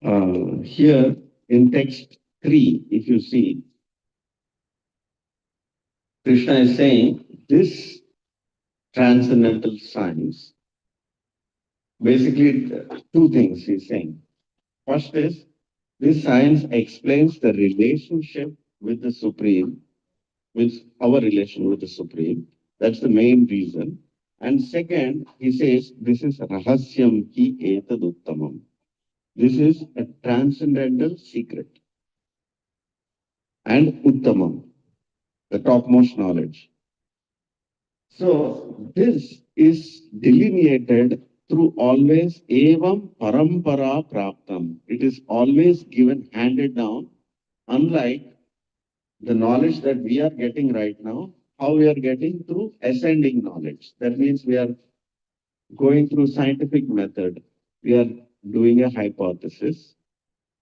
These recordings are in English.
Here in text 3, if you see, Krishna is saying this transcendental science, basically two things he's saying. First is, this science explains the relationship with the Supreme, with our relation with the Supreme. That's the main reason. And second, he says, this is rahasyam ki etad uttamam. This is a transcendental secret. And uttamam, the topmost knowledge. So this is delineated through always evam parampara praptam. It is always given, handed down, unlike the knowledge that we are getting right now, how we are getting through ascending knowledge. That means we are going through scientific method. We are doing a hypothesis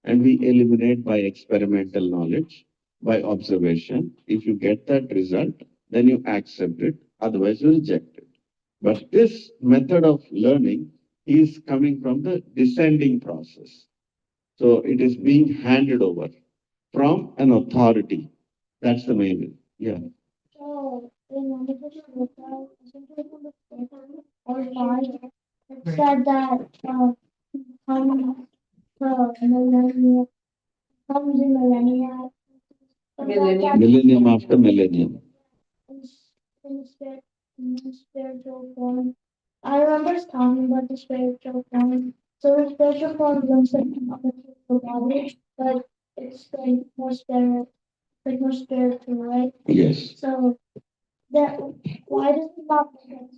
and we eliminate by experimental knowledge, by observation. If you get that result, then you accept it, otherwise you reject it. But this method of learning is coming from the descending process. So it is being handed over from an authority. That's the main. Yeah. So in Manipur, or five, it said that come millennium, comes in millennia. Millennium after millennium. In, spirit, in spiritual form. I remember talking about the spiritual form. So the spiritual form looks like a physical body, but it's like more spiritual, right? Yes. So that why does it not make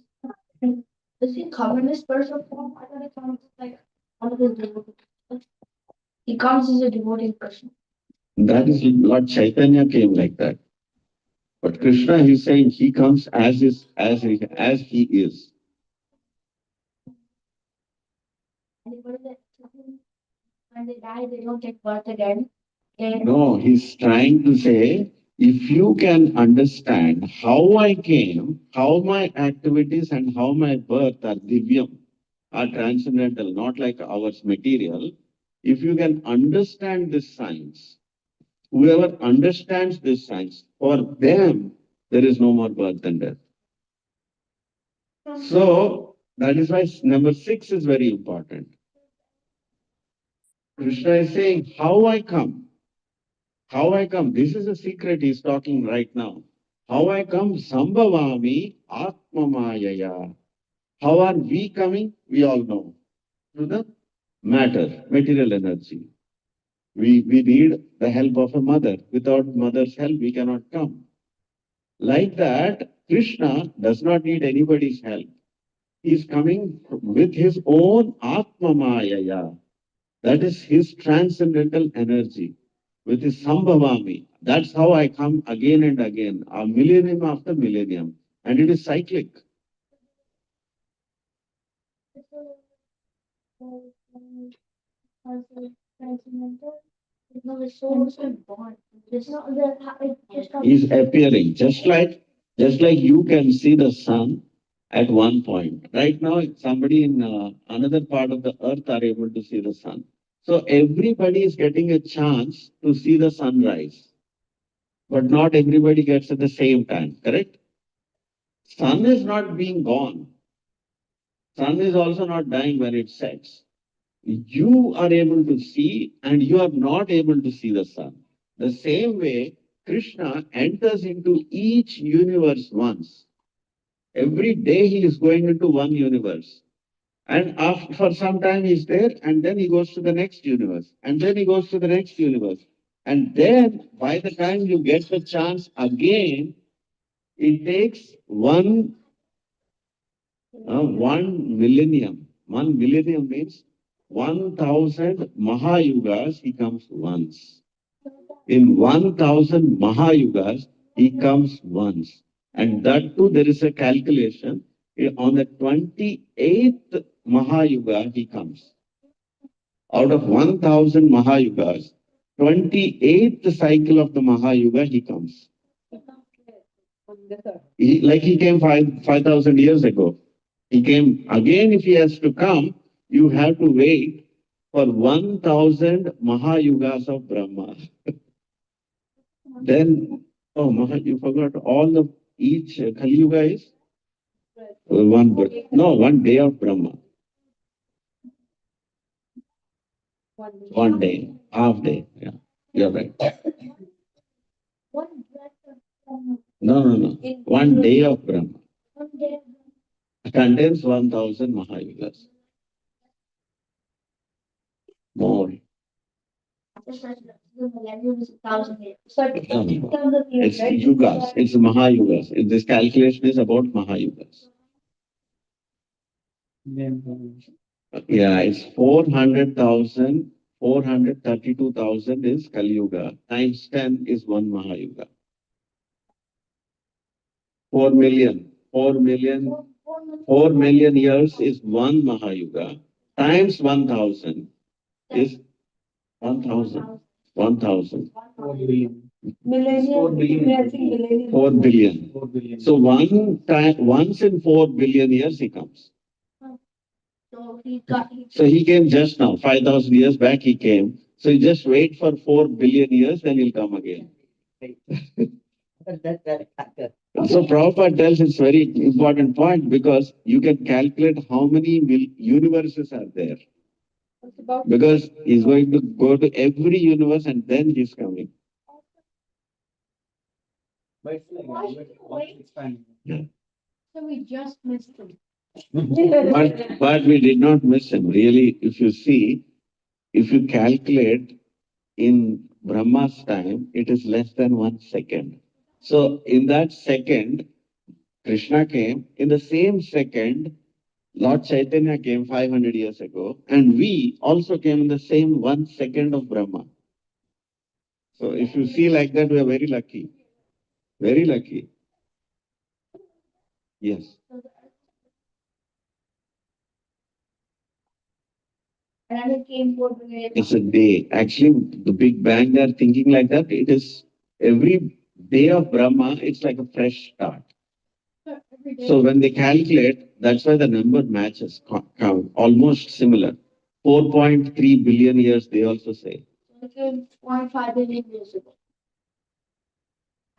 sense? Does he come in the spiritual form? I thought it comes like one of his devotees. He comes as a devotee Krishna. That is Lord Chaitanya came like that. But Krishna, he's saying he comes as he is. When they die, they don't take birth again. No, he's trying to say, if you can understand how I came, how my activities and how my birth are divyam, are transcendental, not like ours material, if you can understand this science, whoever understands this science, for them, there is no more birth and death. So, that is why number 6 is very important. Krishna is saying, how I come. How I come. This is a secret he's talking right now. How I come, sambhavami atmamayaya. How are we coming? We all know. Through the matter, material energy. We need the help of a mother. Without mother's help, we cannot come. Like that, Krishna does not need anybody's help. He is coming with his own atmamayaya. That is his transcendental energy. With his sambhavami. That's how I come again and again, a millennium after millennium. And it is cyclic. Is appearing just like you can see the sun at one point. Right now, somebody in another part of the earth are able to see the sun. So everybody is getting a chance to see the sunrise, but not everybody gets at the same time. Correct? Sun is not being gone. Sun is also not dying when it sets. You are able to see and you are not able to see the sun. The same way, Krishna enters into each universe once. Every day he is going into one universe. And after, for some time he's there, and then he goes to the next universe. And then he goes to the next universe. And then by the time you get the chance again, it takes one millennium. 1 millennium means 1000 Mahayugas, he comes once. In 1000 Mahayugas, he comes once. And that too, there is a calculation. On the 28th Mahayuga, he comes. Out of 1000 Mahayugas, 28th cycle of the Mahayuga, he comes. He came 5,000 years ago. He came again. If he has to come, you have to wait for 1000 Mahayugas of Brahma. Then, oh, you forgot all the, each Kali Yuga is one day of Brahma. One day, half day. Yeah, you're right. No. 1 day of Brahma contains 1000 Mahayugas. More. It's yugas. It's Mahayugas. This calculation is about Mahayugas. Yeah, it's 400,000. 432,000 is Kali Yuga. Times 10 is 1 Mahayuga. 4 million. 4 million. 4 million years is 1 Mahayuga. Times 1,000 is 1,000. 1,000. 4 billion. 4 billion. 4 billion. 4 billion. So once in 4 billion years he comes. So he came just now, 5,000 years back he came. So you just wait for 4 billion years, then he'll come again. So Prabhupada tells it's very important point because you can calculate how many universes are there. Because he's going to go to every universe and then he's coming. Yeah. So we just missed him. But we did not miss him. Really, if you see, if you calculate in Brahma's time, it is less than 1 second. So in that second, Krishna came. In the same second, Lord Chaitanya came 500 years ago, and we also came in the same 1 second of Brahma. So if you see like that, we are very lucky. Very lucky. Yes. And it came for It's a day. Actually, the Big Bang, they are thinking like that. It is every day of Brahma, it's like a fresh start. So when they calculate, that's why the number matches, count, almost similar. 4.3 billion years, they also say. It came 0.5 billion years ago.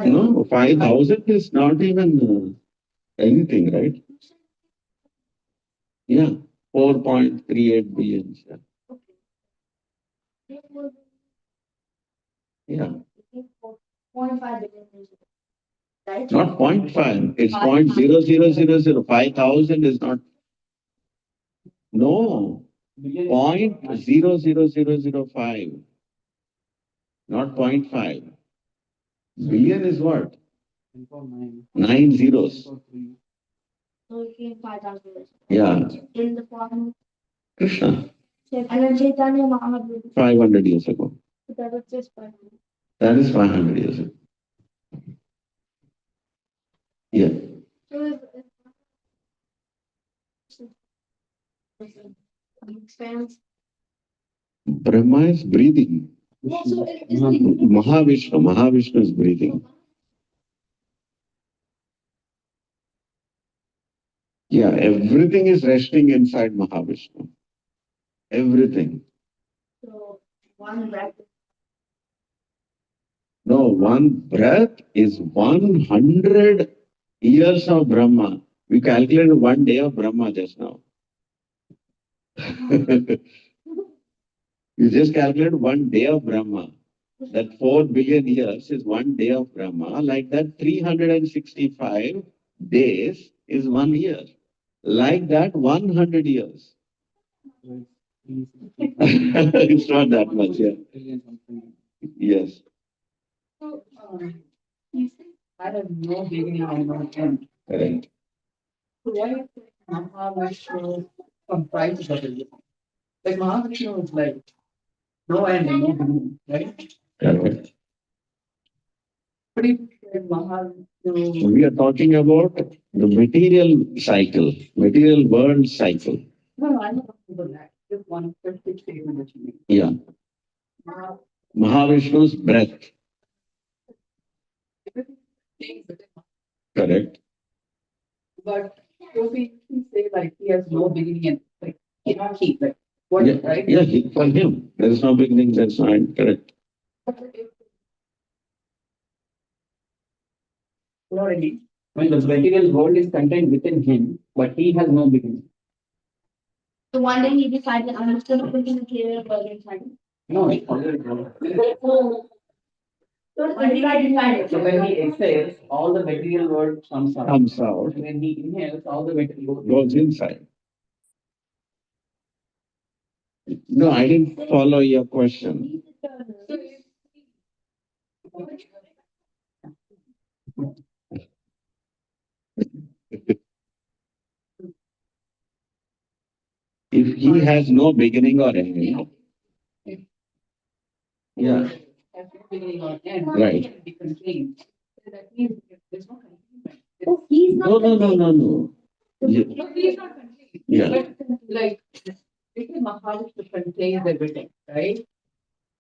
No, 5,000 is not even anything, right? Yeah, 4.38 billion. Yeah. 0.5 billion years ago. Right? Not 0.5, it's 0.0000. 5,000 is not. No, 0.00005. Not 0.5. Billion is what? 9 zeros. So it came 5,000 years ago. Yeah. In the form Krishna. and then Chaitanya Mahaprabhu. 500 years ago. That was just 500. That is 500 years ago. Yeah. Expands. Brahma is breathing. Yeah, so Mahavishnu is breathing. Yeah, everything is resting inside Mahavishnu. Everything. So one breath. No, one breath is 100 years of Brahma. We calculated 1 day of Brahma just now. You just calculate 1 day of Brahma. That 4 billion years is 1 day of Brahma. Like that, 365 days is 1 year. Like that, 100 years. It's not that much, yeah. Yes. So, I have no beginning and no end. Correct. So why is Mahavishnu comprises of everything? Like Mahavishnu is like no end and no beginning, right? Correct. But if Mahavishnu, We are talking about the material cycle, material world cycle. no, I'm not talking about that. Just one specific statement that you made. Yeah. Maha- Mahavishnu's breath. everything stays within Correct. But so we can say like he has no beginning and like cannot keep like What, Yeah, right? yeah, for him, there is no beginning, there is no end, correct. You know what I mean? When the material world is contained within him, but he has no beginning. So one day he decided, I'm just gonna put in the material world inside. No. So when he decided. So when he exhales, all the material world comes out. Comes out, And when he inhales, all the material world goes inside. No, I didn't follow your question. If he has no beginning or end, yeah, has no beginning or end. Right. It can be contained. So that means there's no containment. Oh, he's no, not. no, no, no, no. Yeah, No, he is not contained. yeah. But like, because Mahavishnu contains everything, right?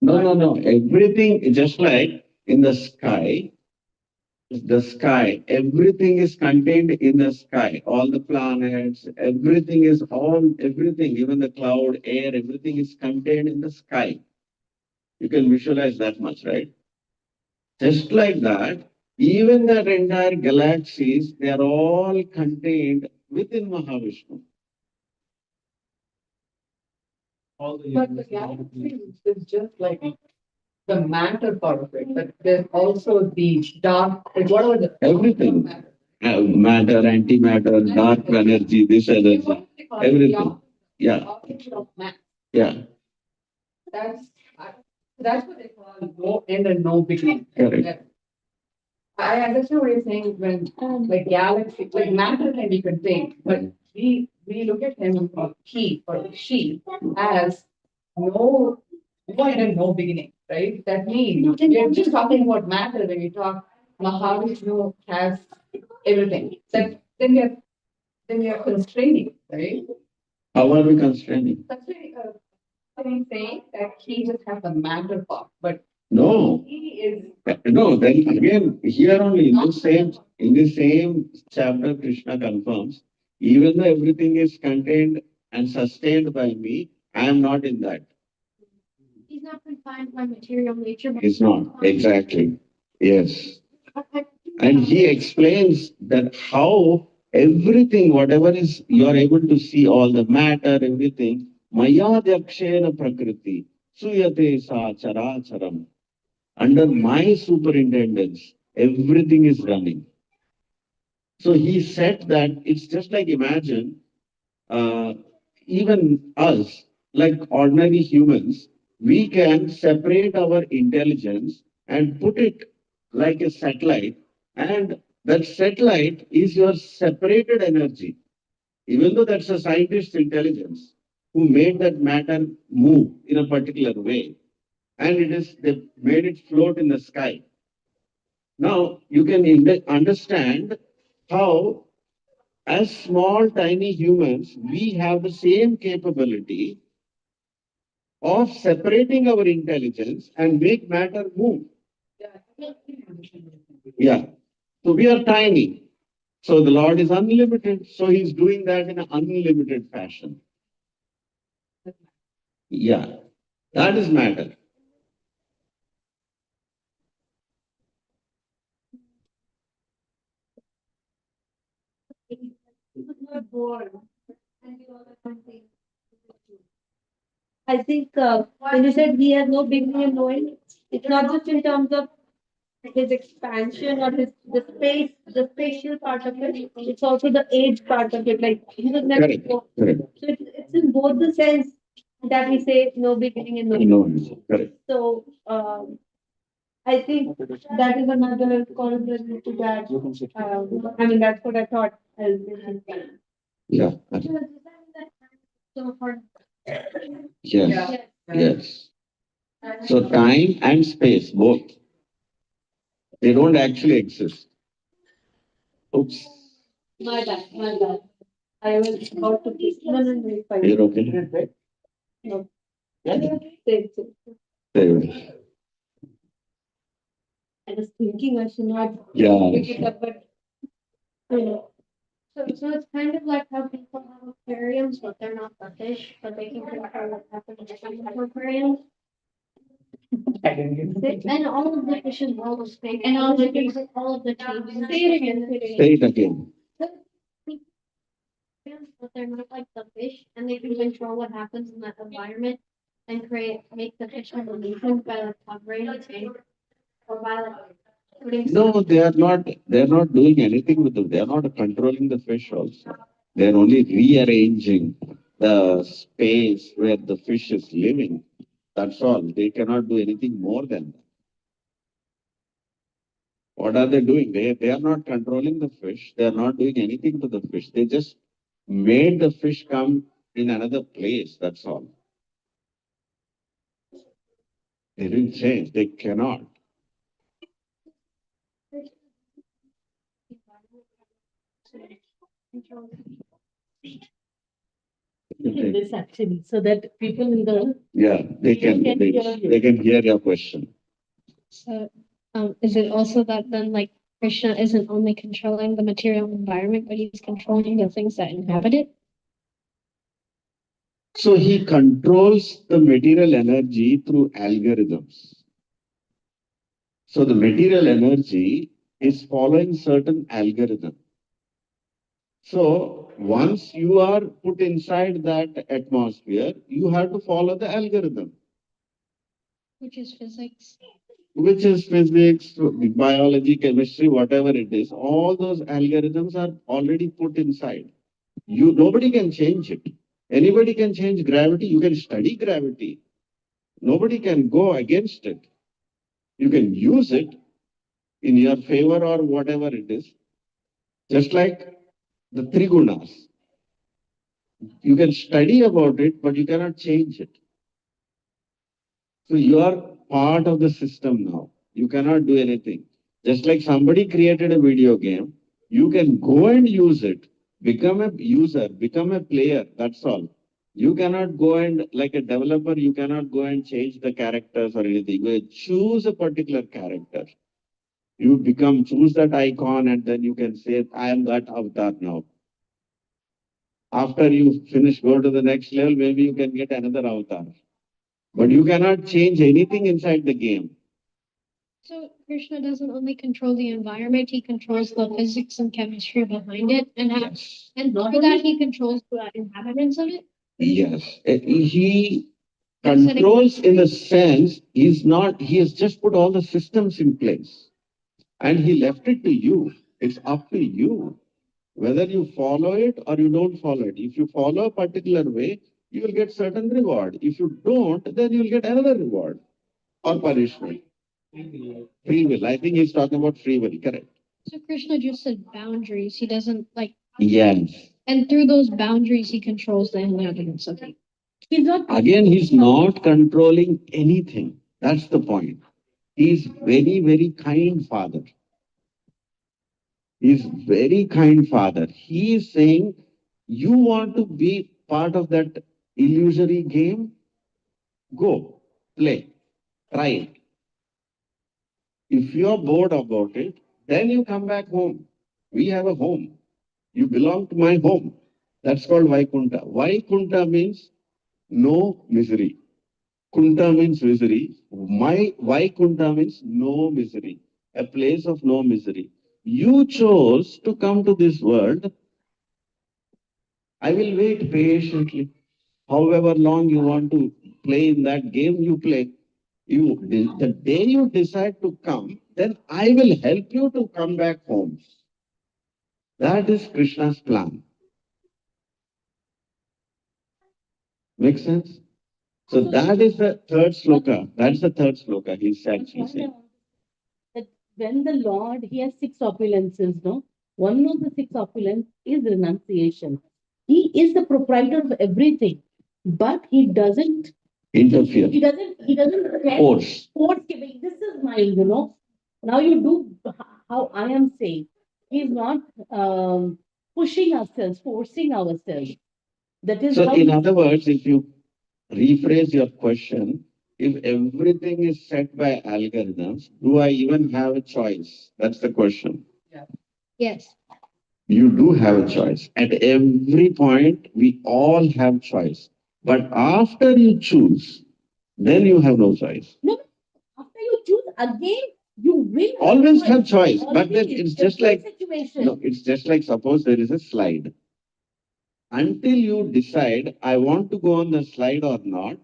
No. Everything, just like in the sky, everything is contained in the sky. All the planets, everything, even the cloud, air, everything is contained in the sky. You can visualize that much, right? Just like that, even that entire galaxies, they are all contained within Mahavishnu. But the galaxy is just like the matter part of it, but there's also the dark, like whatever the. Everything. Matter, antimatter, dark energy, this energy, What do they call it? everything. Yeah, The opposite of matter. yeah, That's, that's what they call no end and no beginning. correct. I understand what you're saying when like galaxy, like matter can be contained, but we look at him or he or she as no end and no beginning, right? That means we're just talking about matter when we talk Mahavishnu has everything. That then we are constraining, right? How are we constraining? Constraining, I'm saying that he just has the matter part, but No, he is no, then again, here only in the same chapter, Krishna confirms, even though everything is contained and sustained by me, I am not in that. He's not confined by material nature. But It's not, exactly. Yes. And he explains that how everything, whatever is, you are able to see all the matter, everything, Maya Dyakshena Prakriti, Suyate Sa Characharam. Under my superintendence, everything is running. So he said that it's just like imagine, uh, even us, like ordinary humans, we can separate our intelligence and put it like a satellite, and that satellite is your separated energy. Even though that's a scientist's intelligence who made that matter move in a particular way, and they made it float in the sky. Now you can understand how, as small, tiny humans, we have the same capability of separating our intelligence and make matter move. Yeah. So we are tiny. So the Lord is unlimited. So he's doing that in an unlimited fashion. Yeah. That is matter. not bored. I think when you said he has no beginning and no end, it's not just in terms of his expansion or the spatial part of it. It's also the age part of it. Like he was never Correct. born. Correct. So it's in both the sense that we say no beginning and no end. No, correct. So I think that is another correlation to that. I mean, that's what I thought. Yeah. So for Yes. Yes. So time and space, both, they don't actually exist. Oops. my bad. I was about to kiss. No, it's fine. You're okay? No. Yeah. Say it. There it I was thinking I should not is. pick it Yeah. up, but you know. So it's kind of like how people have aquariums, but they're not the fish, but they can control what happens in the aquariums. I didn't get it. And all of the fishes, all the snakes, and all of the changes. Say it again. Say it again. But they're not like the fish, and they can control what happens in that environment and make the fish have illusions by like covering the tank or by like putting. No, they are not doing anything with them. They are not controlling the fish also. They are only rearranging the space where the fish is living. That's all. They cannot do anything more than that. What are they doing? They are not controlling the fish. They are not doing anything to the fish. They just made the fish come in another place. That's all. They didn't change. They cannot. In this actually, so that people in the. Yeah, they can hear your question. So, is it also that then like Krishna isn't only controlling the material environment, but he's controlling the things that inhabit it? So he controls the material energy through algorithms. So the material energy is following certain algorithm. So once you are put inside that atmosphere, you have to follow the algorithm, Which is physics. which is physics, biology, chemistry, whatever it is. All those algorithms are already put inside. Nobody can change it. Anybody can change gravity. You can study gravity. Nobody can go against it. You can use it in your favor or whatever it is. Just like the three gunas. You can study about it, but you cannot change it. So you are part of the system now. You cannot do anything. Just like somebody created a video game, you can go and use it, become a user, become a player. That's all. You cannot go and, like a developer, you cannot go and change the characters or anything. You choose a particular character. You choose that icon, and then you can say, I am that avatar now. After you finish, go to the next level, maybe you can get another avatar. But you cannot change anything inside the game. So Krishna doesn't only control the environment, he controls the physics and chemistry behind it, and Yes. and through that he controls the inhabitants of it. Yes. He controls in a sense, he has just put all the systems in place and he left it to you. It's up to you whether you follow it or you don't follow it. If you follow a particular way, you will get certain reward. If you don't, then you will get another reward or punishment. Free will. I think he's talking about free will, correct? So Krishna just said boundaries. He doesn't like, Yes. and through those boundaries, he controls the inhabitants of it. He's not. Again, he's not controlling anything. That's the point. He's very, very kind father. He's very kind father. He is saying, you want to be part of that illusory game? Go, play, try it. If you're bored about it, then you come back home. We have a home. You belong to my home. That's called Vaikunta. Vaikunta means no misery. Kunta means misery. My Vaikunta means no misery. A place of no misery. You chose to come to this world. I will wait patiently. However long you want to play in that game, you play. The day you decide to come, then I will help you to come back home. That is Krishna's plan. Make sense? So that is the third sloka. That's the third sloka he's actually saying. That when the Lord, he has six opulences, no? One of the six opulence is renunciation. He is the proprietor of everything, but he doesn't Interfere. He doesn't Force. This is mine, Now you do how I am saying. He's not pushing ourselves, forcing ourselves. That is So how in other words, if you rephrase your question, if everything is set by algorithms, do I even have a choice? That's the question. Yes. You do have a choice. At every point, we all have choice. But after you choose, then you have no choice. No, after you choose again, you will Always have choice, but then Always, it's just every like, situation. no, it's just like suppose there is a slide. Until you decide, I want to go on the slide or not,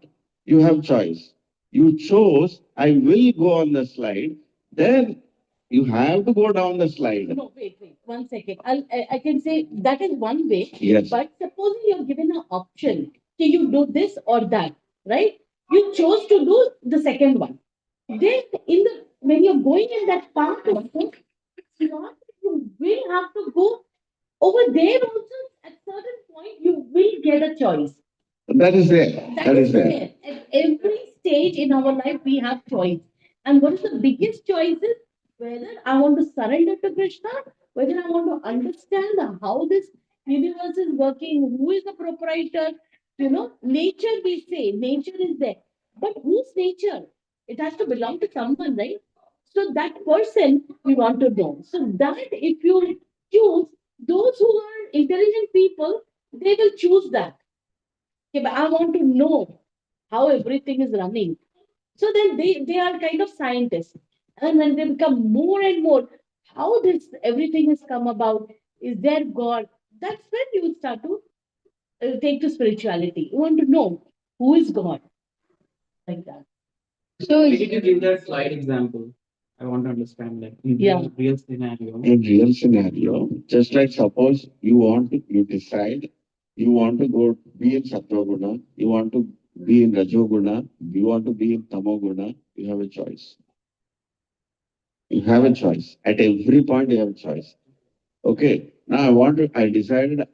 you have choice. You chose, I will go on the slide, then you have to go down the slide. No, wait, 1 second. I can say that is one way. Yes. But supposing you're given an option, can you do this or that, right? You chose to do the second one. Then when you're going in that path, also, it's not that you will have to go over there also. At certain point, you will get a choice. That is there. That is there. At every stage in our life, we have choice. And what is the biggest choice is whether I want to surrender to Krishna, whether I want to understand how this universe is working, who is the proprietor. Nature, we say, nature is there. But whose nature? It has to belong to someone, right? So that person we want to know. So that if you choose, those who are intelligent people, they will choose that. Okay, but I want to know how everything is running. So then they are kind of scientists. And when they become more and more, how this everything has come about, is there God? That's when you will start to take to spirituality. You want to know who is God, like that. So did you give that slide example? I want to understand that in Yeah. real scenario. In real scenario, just like suppose you decide, you want to go be in Sattva-guna, you want to be in Rajoguna, you want to be in Tamoguna, you have a choice. You have a choice. At every point, you have a choice. Okay, now I decided,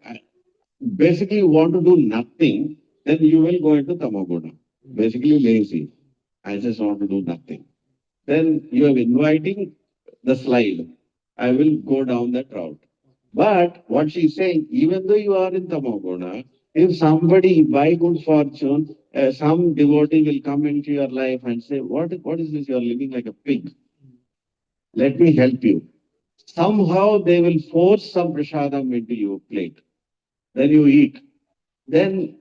basically you want to do nothing, then you will go into Tamoguna. Basically lazy. I just want to do nothing. Then you are inviting the slide. I will go down that route. But what she's saying, even though you are in Tamoguna, if somebody by good fortune, some devotee will come into your life and say, what is this? You are living like a pig. Let me help you. Somehow they will force some prasadam into your plate. Then you eat. Then,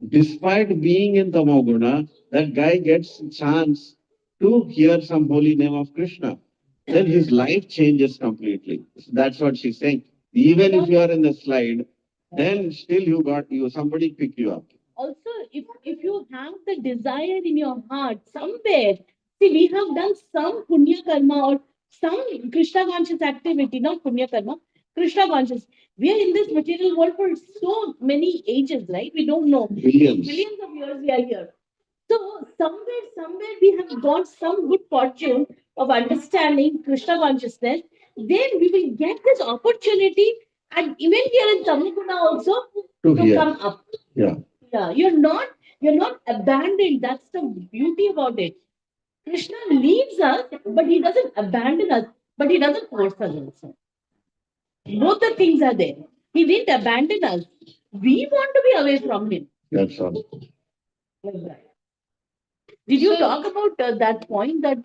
despite being in Tamoguna, that guy gets a chance to hear some holy name of Krishna. Then his life changes completely. That's what she's saying. Even if you are in the slide, then still somebody pick you up. Also, if you have the desire in your heart somewhere, see, we have done some punya karma or some Krishna conscious activity, not punya karma, Krishna conscious. We are in this material world for so many ages, right? We don't know. Billions. Billions of years we are here. So somewhere we have got some good fortune of understanding Krishna consciousness. Then we will get this opportunity, and even here in Tamil also To to hear. come up. Yeah. Yeah, you're not abandoned. That's the beauty about it. Krishna leaves us, but he doesn't abandon us, but he doesn't force us also. Both the things are there. He didn't abandon us. We want to be away from him. That's all. Like that. Did you talk about that point that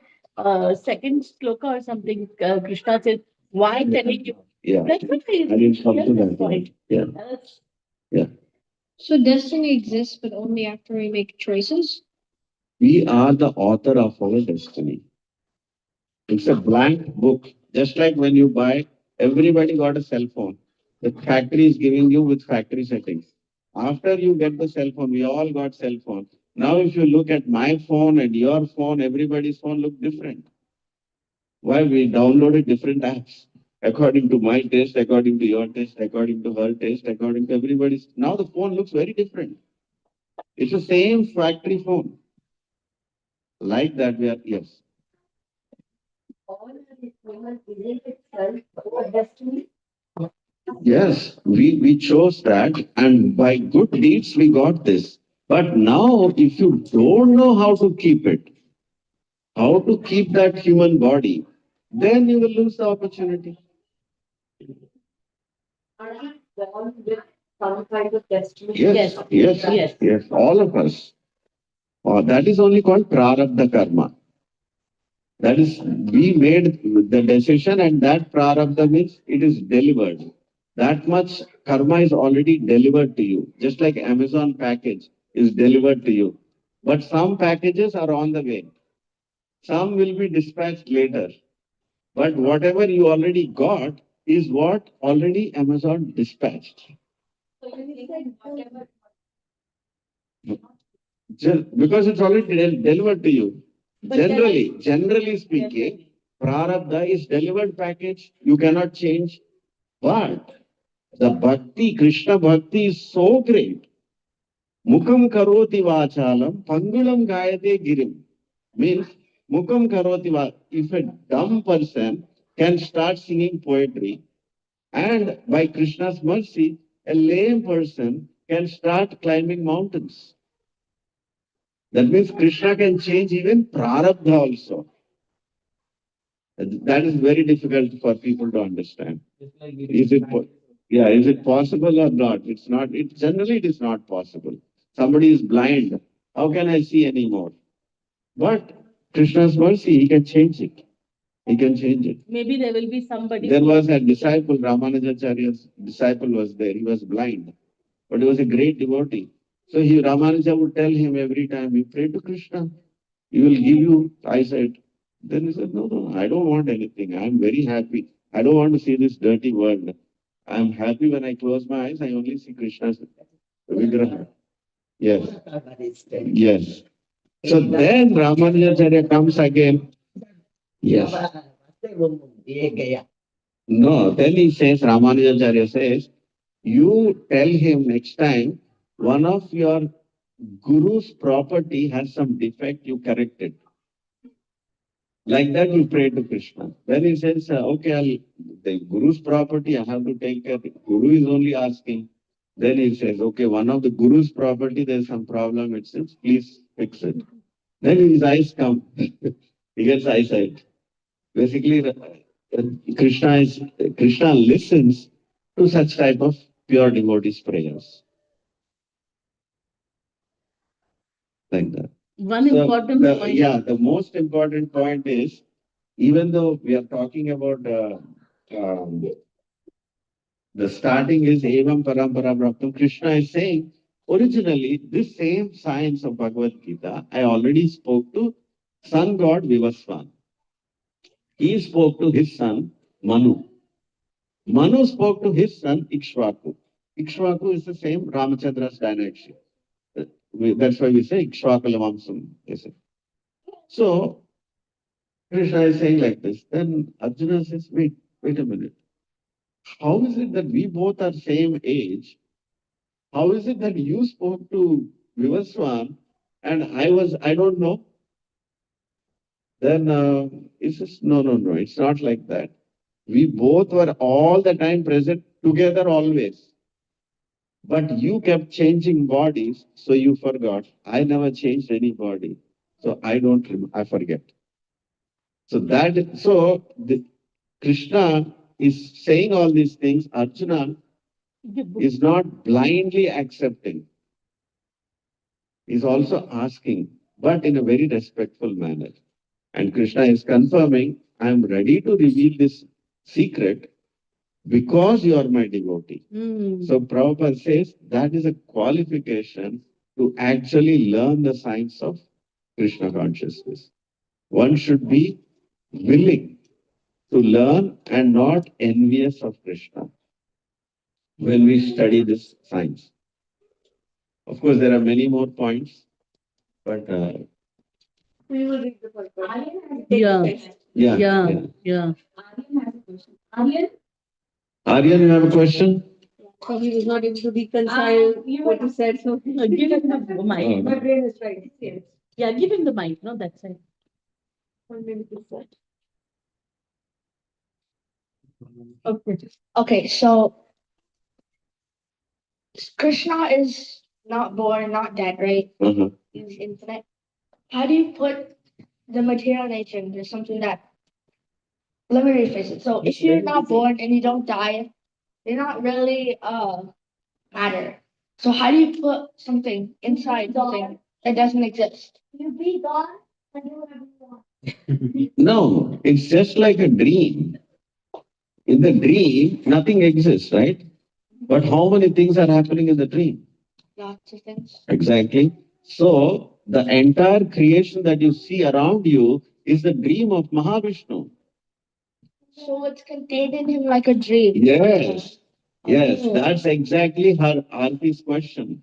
second sloka or something? Krishna says, "Why telling you?" Yeah. That's what I didn't come hear to this that point. point. Yeah. That's- Yeah. So destiny exists, but only after we make choices. We are the author of our destiny. It's a blank book. Just like when you buy, everybody got a cell phone. The factory is giving you with factory settings. After you get the cell phone, we all got cell phone. Now, if you look at my phone and your phone, everybody's phone look different. Why? We downloaded different apps. According to my taste, according to your taste, according to her taste, according to everybody's. Now the phone looks very different. It's the same factory phone. Like that, we are, yes. All of this woman isn't itself a destiny. Yes, we chose that, and by good deeds we got this. But now, if you don't know how to keep it, how to keep that human body, then you will lose the opportunity. Are we born with some kind of destiny? Yes, Yes, yes, yes. yes, all of us. That is only called prarabdha karma. That is, we made the decision and that prarabdha means it is delivered. That much karma is already delivered to you, just like Amazon package is delivered to you. But some packages are on the way. Some will be dispatched later. But whatever you already got is what already Amazon dispatched. Because it's already delivered to you. Generally speaking, prarabdha is delivered package. You cannot change. But the bhakti, Krishna bhakti is so great. Mukam karoti vachalam, pangulam gayate girim. Means, mukam karoti va. If a dumb person can start singing poetry, and by Krishna's mercy, a lame person can start climbing mountains. That means Krishna can change even prarabdha also. That is very difficult for people to understand. Is it, yeah, is it possible or not? It's not, it generally it is not possible. Somebody is blind. How can I see anymore? But Krishna's mercy, he can change it. He can change it. Maybe there will be somebody. There was a disciple, Ramanujacharya's disciple was there. He was blind, but he was a great devotee. So Ramanuja would tell him every time, you pray to Krishna, he will give you eyesight. Then he said, no, I don't want anything. I'm very happy. I don't want to see this dirty world. I'm happy when I close my eyes, I only see Krishna's vigraha. Yes. Yes. So then Ramanujacharya comes again. Yes. No, then he says, Ramanujacharya says, you tell him next time, one of your guru's property has some defect, you correct it. Like that, you pray to Krishna. Then he says, okay, the guru's property, I have to take care. Guru is only asking. Then he says, okay, one of the guru's property, there's some problem, it says, please fix it. Then his eyes come. He gets eyesight. Basically, Krishna listens to such type of pure devotees' prayers. Like that. One important point. Yeah, the most important point is, even though we are talking about the starting is Evam Parampara Bhaktam, Krishna is saying, originally, this same science of Bhagavad Gita, I already spoke to sun god Vivaswan. He spoke to his son Manu. Manu spoke to his son Ikshvaku. Ikshvaku is the same Ramachandra's dynasty. That's why we say Ikshvakulamamsam. So, Krishna is saying like this. Then Arjuna says, wait a minute. How is it that we both are same age? How is it that you spoke to Vivaswan and I don't know? Then he says, no, it's not like that. We both were all the time present together always. But you kept changing bodies, so you forgot. I never changed any body. So I forget. So Krishna is saying all these things. Arjuna is not blindly accepting. He's also asking, but in a very respectful manner. And Krishna is confirming, I am ready to reveal this secret because you are my devotee. So Prabhupada says that is a qualification to actually learn the science of Krishna consciousness. One should be willing to learn and not envious of Krishna when we study this science. Of course, there are many more points, but We will read the first one. Yeah. Aryan, you have a question? So he was not able to reconcile what you said, so. Give him the mic. My brain is right, yes. Yeah, give him the mic, no, that's it. Or maybe this side. Okay. Okay, so Krishna is not born, not dead, right? Uh-huh. He's infinite. How do you put the material nature into something that? Let me rephrase it. So if you're not born and you don't die, you're not really matter. So how do you put something inside something that doesn't exist? You be gone and do whatever you want. No, it's just like a dream. In the dream, nothing exists, right? But how many things are happening in the dream? Lots of things. Exactly. So the entire creation that you see around you is the dream of Mahavishnu. So it's contained in him like a dream. Yes. Yes, Oh. that's exactly her Arti's question.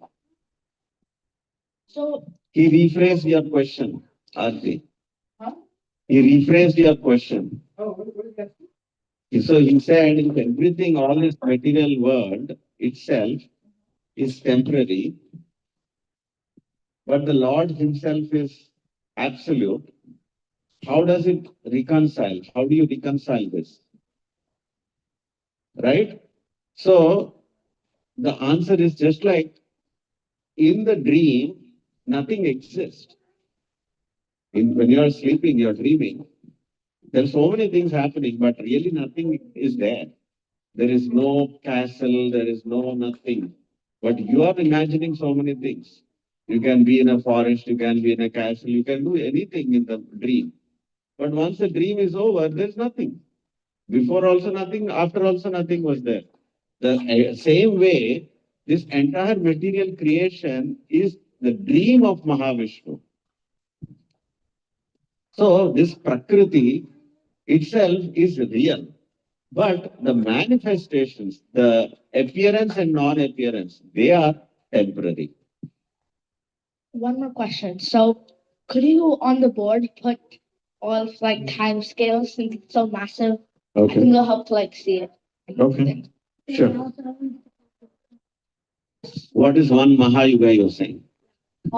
So He rephrased your question, Arti. Huh? He rephrased your question. Oh, what is that? So he said, if everything, all this material world itself is temporary, but the Lord himself is absolute, how does it reconcile? How do you reconcile this? Right? So the answer is just like in the dream, nothing exists. When you are sleeping, you are dreaming. There are so many things happening, but really nothing is there. There is no castle, there is no nothing. But you are imagining so many things. You can be in a forest, you can be in a castle, you can do anything in the dream. But once the dream is over, there's nothing. Before also nothing, after also nothing was there. The same way, this entire material creation is the dream of Mahavishnu. So this Prakriti itself is real. But the manifestations, the appearance and non-appearance, they are temporary. one more question. So could you on the board put all of like time scales since it's so massive? I think Okay. it'll help to like see it. Okay. Sure. What is one Mahayuga you're saying?